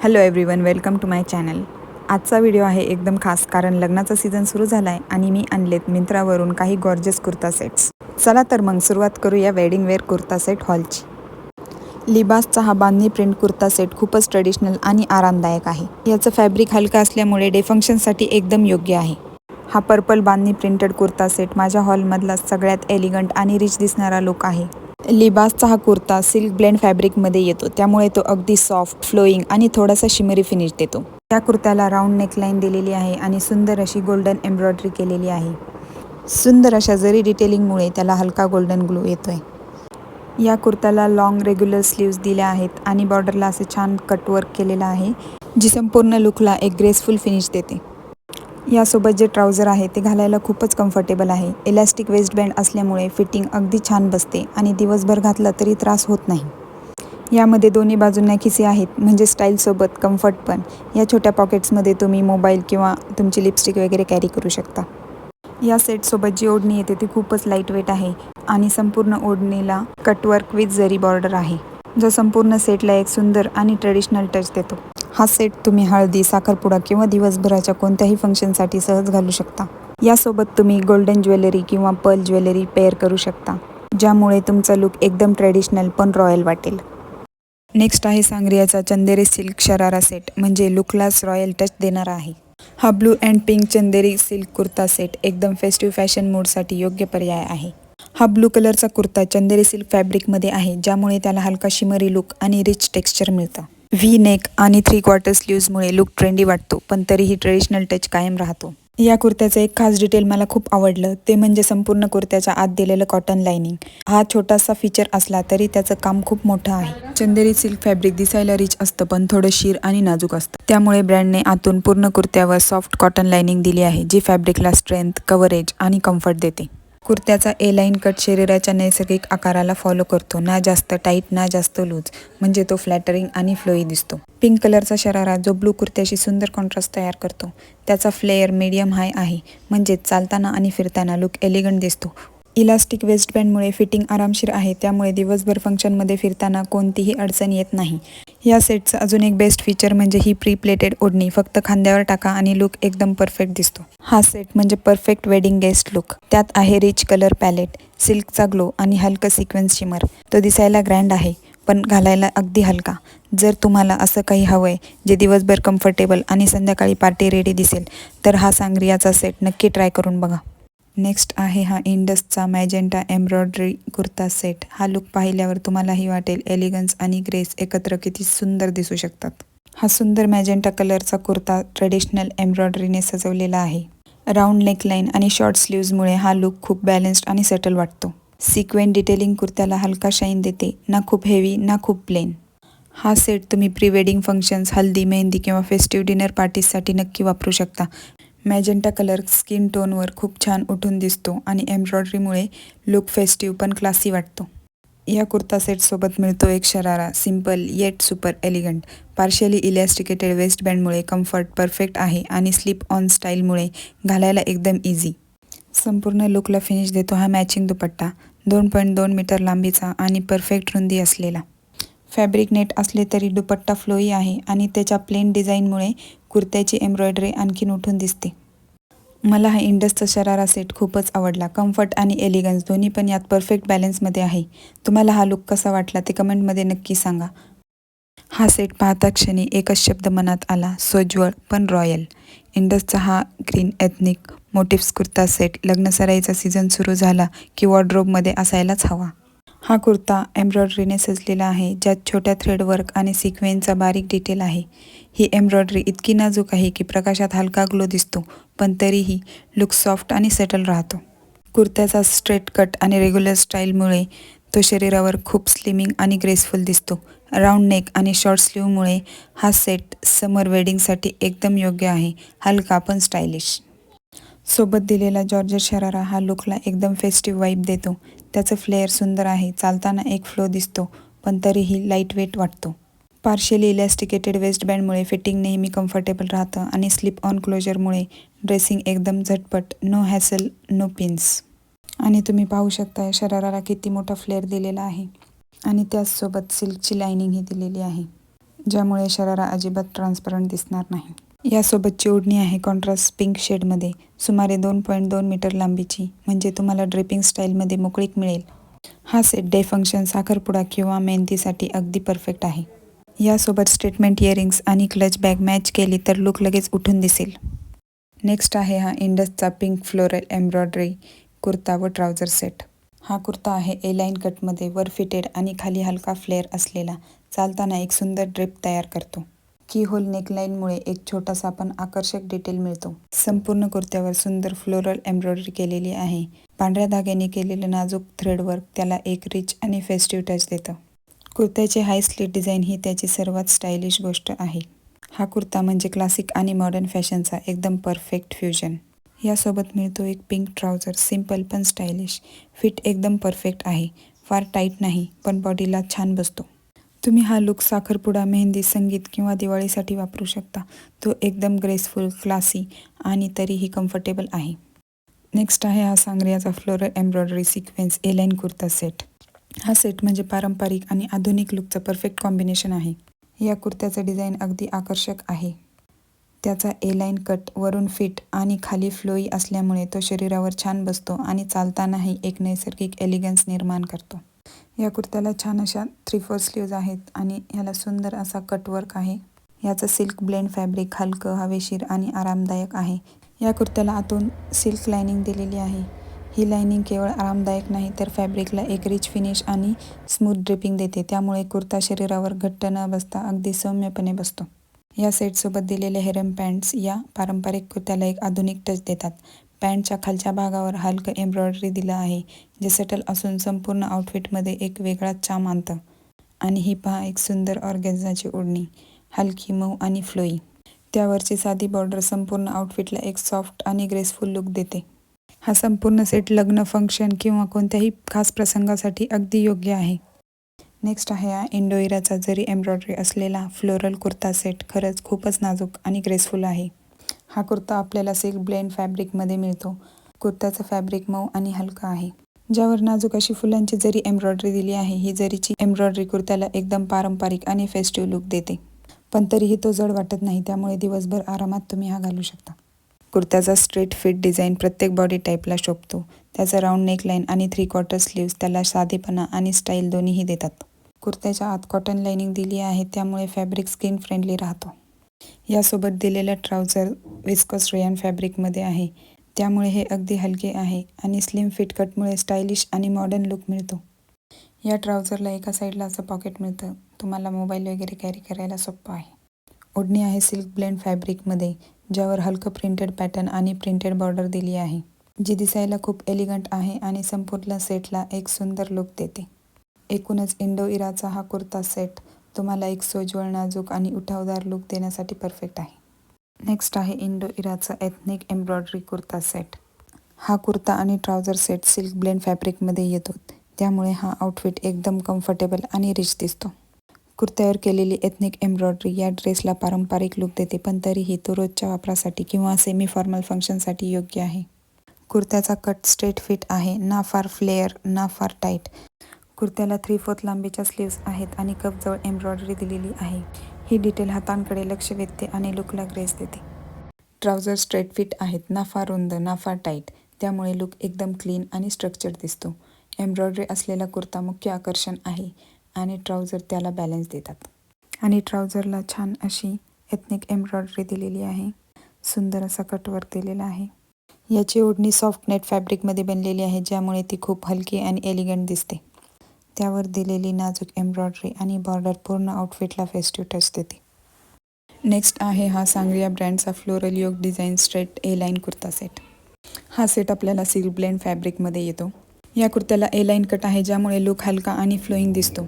Hello everyone, welcome to my channel. आजचा video आहे एकदम खास, कारण लग्नाचा सीझन सुरू झाला आहे आणि मी आणलेत मिंत्रावरून काही गॉर्जियस कुर्ता सेट्स. चला तर मग सुरुवात करूया वेडिंग वेअर कुर्ता सेट हॉलची. लिबासचा हा बांधणी प्रिंट कुर्ता सेट खूपच ट्रेडिशनल आणि आरामदायक आहे. याचं फॅब्रिक हलका असल्यामुळे डे फंक्शनसाठी एकदम योग्य आहे. हा पर्पल बांधणी प्रिंटेड कुर्ता सेट माझ्या हॉलमधला सगळ्यात एलिगंट आणि रिच दिसणारा लुक आहे. लिबासचा हा कुर्ता सिल्क ब्लेंड फॅब्रिकमध्ये येतो, त्यामुळे तो अगदी सॉफ्ट, फ्लोईंग आणि थोडासा शिमरी फिनिश देतो. या कुर्त्याला राऊंड नेकलाईन दिलेली आहे आणि सुंदर अशी गोल्डन एम्ब्रॉयडरी केलेली आहे. सुंदर अशा जरी डिटेलिंगमुळे त्याला हलका गोल्डन ग्लो येतोय. या कुर्त्याला लॉंग रेग्युलर स्लीव्ज दिल्या आहेत आणि बॉर्डरला असे छान कटवर्क केलेलं आहे, जी संपूर्ण लुकला एक ग्रेसफुल फिनिश देते. यासोबत जे ट्राउझर आहे ते घालायला खूपच कम्फर्टेबल आहे. इलॅस्टिक वेस्टबँड असल्यामुळे फिटिंग अगदी छान बसते आणि दिवसभर घातला तरी त्रास होत नाही. यामध्ये दोन्ही बाजूंना खिसे आहेत, म्हणजे स्टाईलसोबत कम्फर्ट पण. या छोट्या पॉकेट्समध्ये तुम्ही मोबाईल किंवा तुमची लिपस्टिक वगैरे कॅरी करू शकता. या सेटसोबत जी ओढणी येते ती खूपच लाईटवेट आहे आणि संपूर्ण ओढणीला कटवर्क विथ जरी बॉर्डर आहे, जो संपूर्ण सेटला एक सुंदर आणि ट्रेडिशनल टच देतो. हा सेट तुम्ही हळदी, साखरपुडा किंवा दिवसभराच्या कोणत्याही फंक्शनसाठी सहज घालू शकता. यासोबत तुम्ही गोल्डन ज्वेलरी किंवा पर्ल ज्वेलरी पेअर करू शकता, ज्यामुळे तुमचा लुक एकदम ट्रेडिशनल पण रॉयल वाटेल. नेक्स्ट आहे सांगरियाचा चंदेरी सिल्क शरारा सेट, म्हणजे लुकलाच रॉयल टच देणारा आहे. हा blue and pink Chanderi silk kurta set एकदम फेस्टिव्ह फॅशन मूडसाठी योग्य पर्याय आहे. हा ब्लू कलरचा कुर्ता चंदेरी सिल्क फॅब्रिकमध्ये आहे, ज्यामुळे त्याला हलका शिमरी लुक आणि रिच टेक्स्चर मिळतं. व्ही नेक आणि 3/4 स्लीव्जमुळे लुक ट्रेंडी वाटतो, पण तरीही ट्रेडिशनल टच कायम राहतो. या कुर्त्याचं एक खास डिटेल मला खूप आवडलं, ते म्हणजे संपूर्ण कुर्त्याच्या आत दिलेलं कॉटन लाइनिंग. हा छोटासा फीचर असला तरी त्याचं काम खूप मोठं आहे. चंदेरी सिल्क फॅब्रिक दिसायला रिच असतं, पण थोडं शीर आणि नाजूक असतं. त्यामुळे ब्रँडने आतून पूर्ण कुर्त्यावर सॉफ्ट कॉटन लाइनिंग दिली आहे, जी फॅब्रिकला स्ट्रेंथ, कव्हरेज आणि कम्फर्ट देते. कुर्त्याचा ए लाईन कट शरीराच्या नैसर्गिक आकाराला फॉलो करतो, ना जास्त टाईट ना जास्त लूज, म्हणजे तो फ्लॅटरिंग आणि फ्लोई दिसतो. पिंक कलरचा शरारा जो ब्लू कुर्त्याशी सुंदर कॉन्ट्रास्ट तयार करतो. त्याचा फ्लेअर मीडियम हाय आहे, म्हणजे चालताना आणि फिरताना लुक एलिगंट दिसतो. इलास्टिक वेस्टबँडमुळे फिटिंग आरामशीर आहे, त्यामुळे दिवसभर फंक्शनमध्ये फिरताना कोणतीही अडचण येत नाही. या सेटचं अजून एक बेस्ट फीचर म्हणजे ही प्री प्लेटेड ओढणी. फक्त खांद्यावर टाका आणि लुक एकदम परफेक्ट दिसतो. हा सेट म्हणजे परफेक्ट वेडिंग गेस्ट लुक. त्यात आहे रिच कलर पॅलेट, सिल्कचा ग्लो आणि हलकं सिक्वेन्स शिमर. तो दिसायला ग्रँड आहे, पण घालायला अगदी हलका. जर तुम्हाला असं काही हवंय जे दिवसभर कम्फर्टेबल आणि संध्याकाळी पार्टी रेडी दिसेल, तर हा सांगरियाचा सेट नक्की ट्राय करून बघा. नेक्स्ट आहे हा इंडसचा मॅजेंटा एम्ब्रॉयडरी कुर्ता सेट. हा लुक पाहिल्यावर तुम्हालाही वाटेल एलिगन्स आणि ग्रेस एकत्र किती सुंदर दिसू शकतात. हा सुंदर मॅजेंटा कलरचा कुर्ता ट्रेडिशनल एम्ब्रॉयडरीने सजवलेला आहे. राऊंड नेकलाईन आणि शॉर्ट स्लीव्जमुळे हा लुक खूप बॅलन्स्ड आणि सटल वाटतो. सिक्वेंट डिटेलिंग कुर्त्याला हलका शाईन देते, ना खूप हेवी ना खूप प्लेन. हा सेट तुम्ही प्री वेडिंग फंक्शन्स, हल्दी, मेहंदी किंवा फेस्टिव्ह डिनर पार्टीजसाठी नक्की वापरू शकता. मॅजेंटा कलर स्किन टोनवर खूप छान उठून दिसतो आणि एम्ब्रॉयडरीमुळे लुक फेस्टिव्ह पण क्लासी वाटतो. या कुर्ता सेटसोबत मिळतो एक sharara, simple yet super elegant. Partially elasticated वेस्टबँडमुळे कम्फर्ट परफेक्ट आहे आणि स्लिप ऑन स्टाईलमुळे घालायला एकदम इझी. संपूर्ण लुकला फिनिश देतो हा मॅचिंग दुपट्टा, 2.2 मीटर लांबीचा आणि परफेक्ट रुंदी असलेला. फॅब्रिक नेट असले तरी दुपट्टा फ्लोई आहे आणि त्याच्या प्लेन डिझाईनमुळे कुर्त्याची एम्ब्रॉयडरी आणखीन उठून दिसते. मला हा इंडसचा शरारा सेट खूपच आवडला. कम्फर्ट आणि एलिगन्स दोन्ही पण यात परफेक्ट बॅलन्समध्ये आहे. तुम्हाला हा लुक कसा वाटला ते कमेंटमध्ये नक्की सांगा. हा सेट पाहता क्षणी एकच शब्द मनात आला, सोज्वळ पण रॉयल. इंडसचा हा green ethnic motifs kurta set लग्नसराईचा सीझन सुरू झाला की वॉर्डरोबमध्ये असायलाच हवा. हा कुर्ता एम्ब्रॉयडरीने सजलेला आहे, ज्यात छोट्या थ्रेडवर्क आणि सिक्वेन्सचा बारीक डिटेल आहे. ही एम्ब्रॉयडरी इतकी नाजूक आहे की प्रकाशात हलका ग्लो दिसतो, पण तरीही लुक सॉफ्ट आणि सेटल राहतो. कुर्त्याचा स्ट्रेट कट आणि रेग्युलर स्टाईलमुळे तो शरीरावर खूप स्लिमिंग आणि ग्रेसफुल दिसतो. राऊंड नेक आणि शॉर्ट स्लीव्हमुळे हा सेट समर वेडिंगसाठी एकदम योग्य आहे, हलका पण स्टायलिश. सोबत दिलेला जॉर्जेट शरारा हा लुकला एकदम फेस्टिव्ह वाईब देतो. त्याचं फ्लेअर सुंदर आहे, चालताना एक फ्लो दिसतो, पण तरीही लाईटवेट वाटतो. पार्शियली इलॅस्टिकेटेड वेस्टबँडमुळे फिटिंग नेहमी कम्फर्टेबल राहतं आणि स्लिप ऑन क्लोजरमुळे ड्रेसिंग एकदम झटपट, नो हॅसल नो पिन्स. आणि तुम्ही पाहू शकता या शराराला किती मोठा फ्लेअर दिलेला आहे आणि त्याचसोबत सिल्कची लायनिंगही दिलेली आहे. ज्यामुळे शरारा अजिबात ट्रान्सपरंट दिसणार नाही. यासोबतची ओढणी आहे कॉन्ट्रास्ट पिंक शेडमध्ये, सुमारे 2.2 मीटर लांबीची, म्हणजे तुम्हाला ड्रेपिंग स्टाईलमध्ये मोकळीक मिळेल. हा सेट डे फंक्शन, साखरपुडा किंवा मेहंदीसाठी अगदी परफेक्ट आहे. यासोबत स्टेटमेंट इयरिंग्स आणि क्लच बॅग मॅच केली तर लुक लगेच उठून दिसेल. नेक्स्ट आहे हा इंडसचा पिंक फ्लोरल एम्ब्रॉयडरी कुर्ता व ट्राउझर सेट. हा कुर्ता आहे ए लाईन कटमध्ये, वर फिटेड आणि खाली हलका फ्लेअर असलेला. चालताना एक सुंदर ड्रेप तयार करतो. की होल नेकलाईनमुळे एक छोटासा पण आकर्षक डिटेल मिळतो. संपूर्ण कुर्त्यावर सुंदर फ्लोरल एम्ब्रॉयडरी केलेली आहे. पांढऱ्या धाग्याने केलेलं नाजूक थ्रेडवर्क त्याला एक रिच आणि फेस्टिव्ह टच देतं. कुर्त्याचे हाय स्लीट डिझाईन ही त्याची सर्वात स्टायलिश गोष्ट आहे. हा कुर्ता म्हणजे क्लासिक आणि मॉडर्न फॅशनचा एकदम परफेक्ट फ्युजन. यासोबत मिळतो एक पिंक ट्राउझर, सिंपल पण स्टायलिश. फिट एकदम परफेक्ट आहे, फार टाईट नाही पण बॉडीला छान बसतो. तुम्ही हा लुक साखरपुडा, मेहंदी, संगीत किंवा दिवाळीसाठी वापरू शकता. तो एकदम ग्रेसफुल, क्लासी आणि तरीही कम्फर्टेबल आहे. नेक्स्ट आहे हा सांगरियाचा फ्लोरल एम्ब्रॉयडरी सिक्वेन्स ए लाईन कुर्ता सेट. हा सेट म्हणजे पारंपरिक आणि आधुनिक लुकचं परफेक्ट कॉम्बिनेशन आहे. या कुर्त्याचं डिझाईन अगदी आकर्षक आहे. त्याचा ए लाईन कट वरून फिट आणि खाली फ्लोई असल्यामुळे तो शरीरावर छान बसतो आणि चालतानाही एक नैसर्गिक एलिगन्स निर्माण करतो. या कुर्त्याला छान अशा 3/4 स्लीव्ज आहेत आणि ह्याला सुंदर असा कटवर्क आहे. याचं सिल्क ब्लेंड फॅब्रिक हलकं, हवेशीर आणि आरामदायक आहे. या कुर्त्याला आतून सिल्क लायनिंग दिलेली आहे. ही लायनिंग केवळ आरामदायक नाही तर फॅब्रिकला एक रिच फिनिश आणि स्मूथ ड्रिपिंग देते. त्यामुळे कुर्ता शरीरावर घट्ट न बसता अगदी सौम्यपणे बसतो. या सेटसोबत दिलेले हेरम पॅन्ट्स या पारंपरिक कुर्त्याला एक आधुनिक टच देतात. पॅन्टच्या खालच्या भागावर हलकं एम्ब्रॉयडरी दिलं आहे, जे सटल असून संपूर्ण आउटफिटमध्ये एक वेगळाच चार्म आणतं. आणि ही पहा एक सुंदर ऑर्गेन्झाची ओढणी, हलकी, मऊ आणि फ्लोई. त्यावरची साधी बॉर्डर संपूर्ण आउटफिटला एक सॉफ्ट आणि ग्रेसफुल लुक देते. हा संपूर्ण सेट लग्न, फंक्शन किंवा कोणत्याही खास प्रसंगासाठी अगदी योग्य आहे. नेक्स्ट आहे हा इंडोइराचा जरी एम्ब्रॉयडरी असलेला फ्लोरल कुर्ता सेट. खरंच खूपच नाजूक आणि ग्रेसफुल आहे. हा कुर्ता आपल्याला सिल्क ब्लेंड फॅब्रिकमध्ये मिळतो. कुर्त्याचं फॅब्रिक मऊ आणि हलकं आहे, ज्यावर नाजूक अशी फुलांची जरी एम्ब्रॉयडरी दिली आहे. ही जरीची एम्ब्रॉयडरी कुर्त्याला एकदम पारंपरिक आणि फेस्टिव्ह लुक देते. पण तरीही तो जड वाटत नाही, त्यामुळे दिवसभर आरामात तुम्ही हा घालू शकता. कुर्त्याचा स्ट्रेट फिट डिझाईन प्रत्येक बॉडी टाईपला शोभतो. त्याचा राऊंड नेकलाईन आणि 3/4 स्लीव्ज त्याला साधेपणा आणि स्टाईल दोन्हीही देतात. कुर्त्याच्या आत कॉटन लायनिंग दिली आहे, त्यामुळे फॅब्रिक स्किन फ्रेंडली राहतो. यासोबत दिलेलं ट्राउझर विस्कॉस रेयॉन फॅब्रिकमध्ये आहे, त्यामुळे हे अगदी हलके आहे आणि स्लिम फिट कटमुळे स्टायलिश आणि मॉडर्न लुक मिळतो. या ट्राउझरला एका साईडला असं पॉकेट मिळतं, तुम्हाला मोबाईल वगैरे कॅरी करायला सोपं आहे. ओढणी आहे सिल्क ब्लेंड फॅब्रिकमध्ये, ज्यावर हलकं प्रिंटेड पॅटर्न आणि प्रिंटेड बॉर्डर दिली आहे, जी दिसायला खूप एलिगंट आहे आणि संपूर्ण सेटला एक सुंदर लुक देते. एकूणच इंडो-इराचा हा कुर्ता सेट तुम्हाला एक सोज्वळ, नाजूक आणि उठावदार लुक देण्यासाठी परफेक्ट आहे. नेक्स्ट आहे इंडो-इराचा एथनिक एम्ब्रॉयडरी कुर्ता सेट. हा कुर्ता आणि ट्राउझर सेट सिल्क ब्लेंड फॅब्रिकमध्ये येतो, त्यामुळे हा आउटफिट एकदम कम्फर्टेबल आणि रिच दिसतो. कुर्त्यावर केलेली एथनिक एम्ब्रॉयडरी या ड्रेसला पारंपरिक लुक देते, पण तरीही तो रोजच्या वापरासाठी किंवा सेमी फॉर्मल फंक्शनसाठी योग्य आहे. कुर्त्याचा कट स्ट्रेट फिट आहे, ना फार फ्लेअर ना फार टाईट. कुर्त्याला 3/4 लांबीच्या स्लीव्ज आहेत आणि कपजवळ एम्ब्रॉयडरी दिलेली आहे. ही डिटेल हातांकडे लक्ष वेधते आणि लुकला ग्रेस देते. ट्राउझर स्ट्रेट फिट आहेत, ना फार रुंद ना फार टाईट, त्यामुळे लुक एकदम क्लीन आणि स्ट्रक्चर्ड दिसतो. एम्ब्रॉयडरी असलेला कुर्ता मुख्य आकर्षण आहे आणि ट्राउझर त्याला बॅलन्स देतात. आणि ट्राउझरला छान अशी एथनिक एम्ब्रॉयडरी दिलेली आहे, सुंदर असा कटवर्क दिलेला आहे. याची ओढणी सॉफ्ट नेट फॅब्रिकमध्ये बनलेली आहे, ज्यामुळे ती खूप हलकी आणि एलिगंट दिसते. त्यावर दिलेली नाजूक एम्ब्रॉयडरी आणि बॉर्डर पूर्ण आउटफिटला फेस्टिव्ह टच देते. नेक्स्ट आहे हा सांगरिया ब्रँडचा floral yoke design straight A line kurta set. हा सेट आपल्याला सिल्क ब्लेंड फॅब्रिकमध्ये येतो. या कुर्त्याला ए लाईन कट आहे, ज्यामुळे लुक हलका आणि फ्लोईंग दिसतो.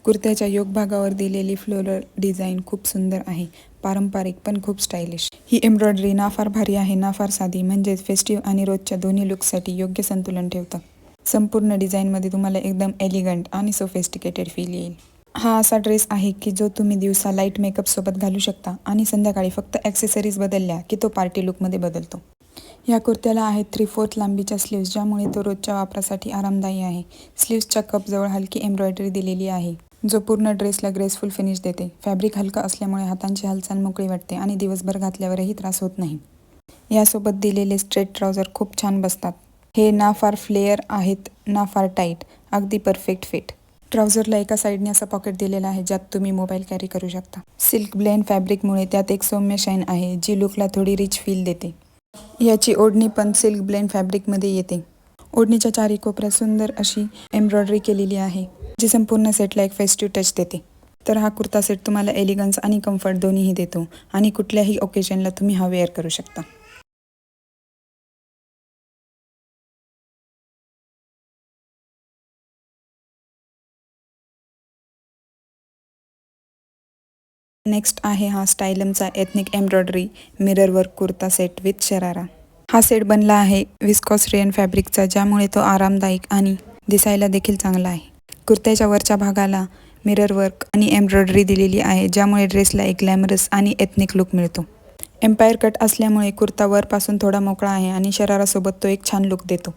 कुर्त्याच्या योक भागावर दिलेली फ्लोरल डिझाईन खूप सुंदर आहे, पारंपरिक पण खूप स्टायलिश. ही एम्ब्रॉयडरी ना फार भारी आहे ना फार साधी, म्हणजेच फेस्टिव्ह आणि रोजच्या दोन्ही लुक्ससाठी योग्य संतुलन ठेवतं. संपूर्ण डिझाईनमध्ये तुम्हाला एकदम एलिगंट आणि सोफिस्टिकेटेड फील येईल. हा असा ड्रेस आहे की जो तुम्ही दिवसा लाईट मेकअपसोबत घालू शकता आणि संध्याकाळी फक्त ॲक्सेसरीज बदलल्या की तो पार्टी लुकमध्ये बदलतो. या कुर्त्याला आहेत 3/4 लांबीच्या स्लीव्ज, ज्यामुळे तो रोजच्या वापरासाठी आरामदायी आहे. स्लीव्जच्या कपजवळ हलकी एम्ब्रॉयडरी दिलेली आहे, जो पूर्ण ड्रेसला ग्रेसफुल फिनिश देते. फॅब्रिक हलका असल्यामुळे हातांची हालचाल मोकळी वाटते आणि दिवसभर घातल्यावरही त्रास होत नाही. यासोबत दिलेले स्ट्रेट ट्राउझर खूप छान बसतात. हे ना फार फ्लेअर आहेत ना फार टाईट, अगदी परफेक्ट फिट. ट्राउझरला एका साईडने असं पॉकेट दिलेलं आहे ज्यात तुम्ही मोबाईल कॅरी करू शकता. सिल्क ब्लेंड फॅब्रिकमुळे त्यात एक सौम्य शाईन आहे जी लुकला थोडी रिच फील देते. याची ओढणी पण सिल्क ब्लेंड फॅब्रिकमध्ये येते. ओढणीच्या चारी कोपऱ्यात सुंदर अशी एम्ब्रॉयडरी केलेली आहे जी संपूर्ण सेटला एक फेस्टिव्ह टच देते. तर हा कुर्ता सेट तुम्हाला एलिगन्स आणि कम्फर्ट दोन्हीही देतो आणि कुठल्याही ओकेजनला तुम्ही हा वेअर करू शकता. नेक्स्ट आहे हा स्टायलमचा ethnic embroidery mirror work kurta set with sharara. हा सेट बनला आहे विस्कॉस रेयन फॅब्रिकचा ज्यामुळे तो आरामदायक आणि दिसायला देखील चांगला आहे. कुर्त्याच्या वरच्या भागाला मिरर वर्क आणि एम्ब्रॉयडरी दिलेली आहे ज्यामुळे ड्रेसला एक ग्लॅमरस आणि एथनिक लुक मिळतो. एम्पायर कट असल्यामुळे कुर्ता वरपासून थोडा मोकळा आहे आणि शरारासोबत तो एक छान लुक देतो.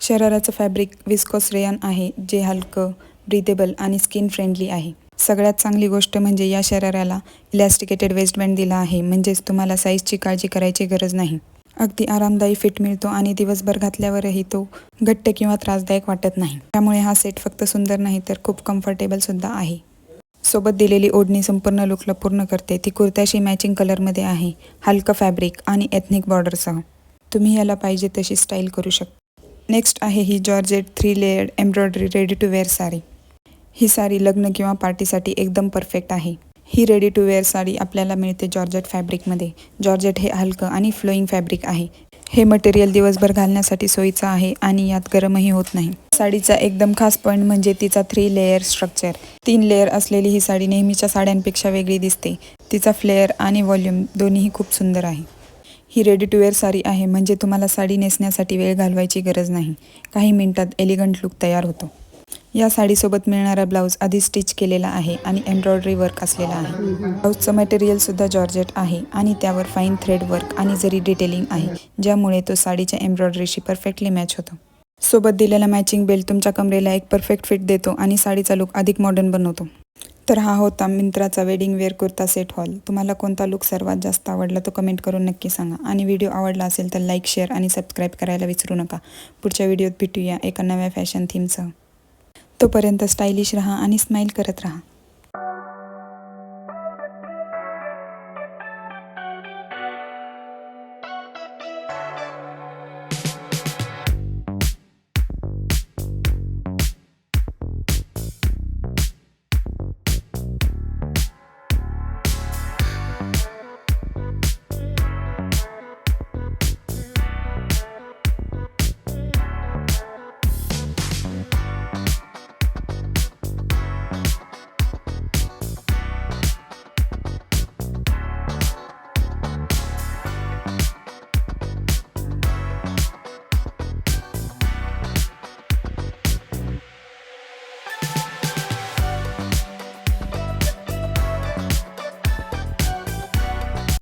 शराराचं फॅब्रिक विस्कॉस रेयन आहे जे हलकं, ब्रीदेबल आणि स्किन फ्रेंडली आहे. सगळ्यात चांगली गोष्ट म्हणजे या शराऱ्याला इलॅस्टिकेटेड वेस्टबँड दिला आहे म्हणजेच तुम्हाला साईजची काळजी करायची गरज नाही. अगदी आरामदायी फिट मिळतो आणि दिवसभर घातल्यावरही तो घट्ट किंवा त्रासदायक वाटत नाही. त्यामुळे हा सेट फक्त सुंदर नाही तर खूप कम्फर्टेबल सुद्धा आहे. सोबत दिलेली ओढणी संपूर्ण लुकला पूर्ण करते. ती कुर्त्याशी मॅचिंग कलरमध्ये आहे, हलकं फॅब्रिक आणि एथनिक बॉर्डरसह. तुम्ही याला पाहिजे तशी स्टाईल करू शकता. नेक्स्ट आहे ही georgette 3 layered embroidery ready to wear sari. ही साडी लग्न किंवा पार्टीसाठी एकदम परफेक्ट आहे. ही रेडी टू वेअर साडी आपल्याला मिळते जॉर्जेट फॅब्रिकमध्ये. जॉर्जेट हे हलकं आणि फ्लोईंग फॅब्रिक आहे. हे मटेरियल दिवसभर घालण्यासाठी सोयीचं आहे आणि यात गरमही होत नाही. साडीचा एकदम खास पॉईंट म्हणजे तिचा 3 लेयर स्ट्रक्चर. 3 लेयर असलेली ही साडी नेहमीच्या साड्यांपेक्षा वेगळी दिसते. तिचा फ्लेअर आणि व्हॉल्यूम दोन्हीही खूप सुंदर आहे. ही रेडी टू वेअर साडी आहे म्हणजे तुम्हाला साडी नेसण्यासाठी वेळ घालवायची गरज नाही. काही मिनिटात एलिगंट लुक तयार होतो. या साडीसोबत मिळणारा ब्लाऊज आधी स्टिच केलेला आहे आणि एम्ब्रॉयडरी वर्क असलेला आहे. ब्लाऊजचं मटेरियलसुद्धा जॉर्जेट आहे आणि त्यावर फाईन थ्रेड वर्क आणि जरी डिटेलिंग आहे ज्यामुळे तो साडीच्या एम्ब्रॉयडरीशी परफेक्टली मॅच होतो. सोबत दिलेला मॅचिंग बेल्ट तुमच्या कमरेला एक परफेक्ट फिट देतो आणि साडीचा लुक अधिक मॉडर्न बनवतो. तर हा होता मिंत्राचा wedding wear kurta set haul. तुम्हाला कोणता लुक सर्वात जास्त आवडला तो कमेंट करून नक्की सांगा आणि व्हिडिओ आवडला असेल तर लाईक, शेअर आणि सबस्क्राईब करायला विसरू नका. पुढच्या व्हिडिओत भेटूया एका नव्या फॅशन थीमसह. तोपर्यंत स्टायलिश राहा आणि स्माईल करत राहा.